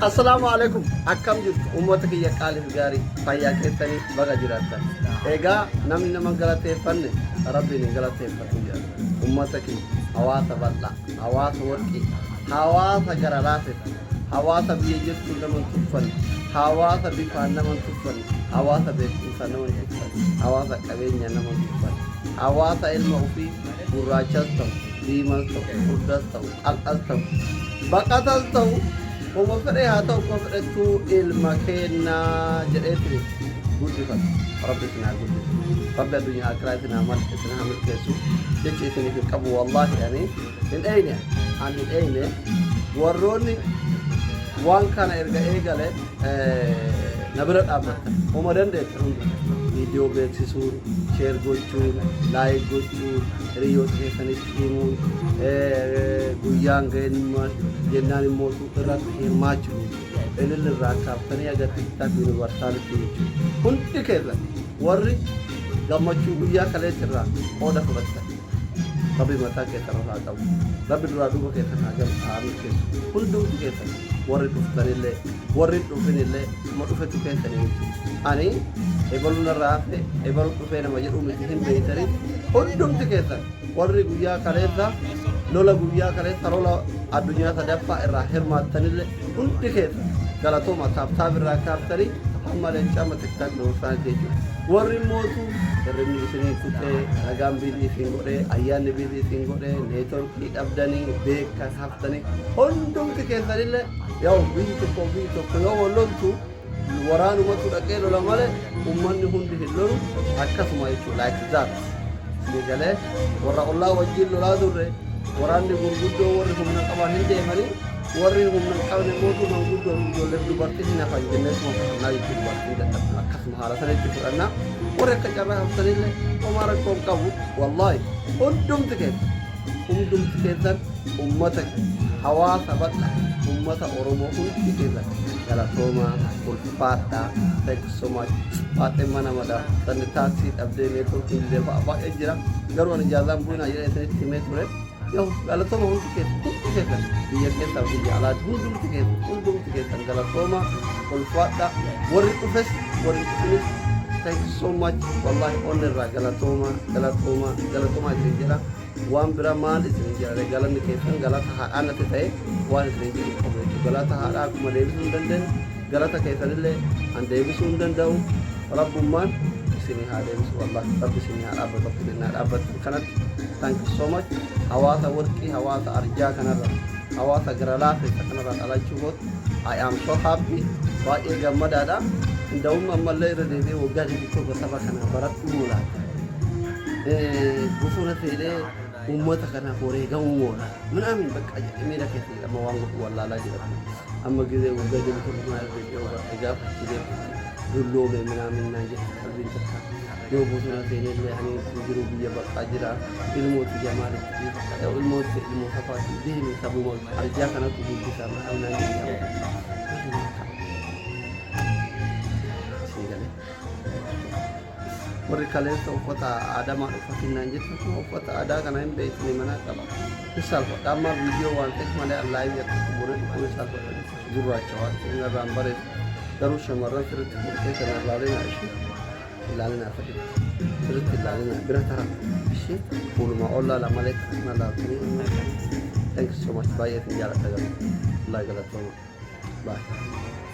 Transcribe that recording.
السلام عليكم أكم جرت أمتك يا قالب غاري فيا كتني بقى جراتا إيجا نمني نمن غلطة فن ربي نغلطة فن أمتك هواتا بطلع هواتا ورقي هواتا غرالات هواتا بيجت كل من تفن هواتا بيفان من تفن هواتا بيفان من تفن هواتا كبينيا من تفن هواتا الموفي براجتهم ديمتهم فردتهم الألتهم بقتلتهم وما فريها تو كفرتو المكينا جريتني قدفت ربنا قدفت رب الدنيا أكراتنا ملكتنا عمل كيسو جيتني في القبو والله يعني من أين عن أين وروني وان كان إرجع إيجاله نبرد أبدا وما دندت فيديو بيكسسون شير قلتون لايك قلتون ريوت هيفنشيمون قيان غينمر جنان موتو ترات هيرماچو إلل الراكاب تاني أجا تكتاك يونيفرسال تيجو كنت كذا وري غمچو قيا كله ترى أودا فبتا ربي متا كتر راكاب ربي درادو كتر راكاب عامل كيس كندو كتر وري تفتني له وري تفني له ما تفتو كتر أني إبلون الرافع إبلون تفينا مجرو متهم بيتري كندو كتر وري قيا كله lola guyyaa kaleessa lola addunyaa sadaffaa irraa hirmaattanii hundi keessa galatooma taabtaab irraa kaaftanii hamma leencaa tiktaak doorsaan jechuudha. Warri mootu hirribni isinii kutee nagaan biilii isin godhee ayyaanni biilii isin godhee neetworkii dhabdanii beeka haftanii hundumti keessanillee yoo biyyi tokko yoo walloltu waraanumatu dhaqee lola malee ummanni hundi hin lolu akkasuma jechuudha. Like that. Sigalee warra ollaa wajjin lolaa turre waraanni gurguddoo warri humna qaban hin deemanii warri humna qabne mootu manguddoo ijoollee dubartii hin hafan jennees mootummaa jechuun dubartii dadhabna akkasuma haala sanatti fudhanna warri akka carraa haftanillee homaa rakkoon qabu wallaahi hundumti keessan ummata hawaasa bal'aa ummata oromoo hundi keessan galatoomaa ulfaadhaa teessuma baatee mana madaa sanni taaksii dhabdee neetworkiin illee baay'ee jira garuu ani jaazaan bu'inaa jedhee isinitti himee ture. Yo, galatoma hundi keessa biyya keessa biyya alaatti hundumti keessa galatoma ulfaadha warri dhufes warri dhufinis thank you so much wallahi onirraa galatoma isin jedha waan bira maal isin jedha galanni keessan galata haadhaa natti ta'e waan isin jedhu qabu jechuudha galata haadhaa akkuma deebisuu hin dandeenye galata keessanillee an deebisuu hin danda'u rabbummaan isin haa deebisu wallahi rabbi isin haa dhaabbatu isin haa dhaabbatu kanatti thank you so much hawaasa warqii hawaasa arjaa kanarra hawaasa gara laafessa kanarra dhalachuuf I am so happy baay'ee gammadaadha እንደውም ammallee irra deebi'ee waggaa tokko saba kana baradhuu laata bosona fedhee uummata kanaaf wareegamuu moola ምናምን በቃ ሜዳ keessa jedhama waan godhu wallaalaa jedhama amma ጊዜ waggaa tokko kana irra deebi'ee egaaf ጊዜ dulloome ምናምን naan jedhu qalbiin takka yoo bosona feenillee ani jiru biyya bakka jira ilmooti jamaalitti ilmooti ilmoo safaati deemi sabuma arjaa kanatti guddisa maal warri kaleessa uffata aadaa uffatinaan jettu uffata aadaa kana hin beekne mana qaba salphadha amma viidiyoo waan ta'eef malee allaayii akka xumuree dhufuun salphadha gurraacha waan ta'eef irraan bareedu garuu shamarran sirriitti murtee kana ilaalina ishee ilaalina fedhe sirriitti ilaalina bira tara ishee fuuluma ollaa lama malee kana laatanii thank you so much baay'ee isin jaalladha galatoomaa bye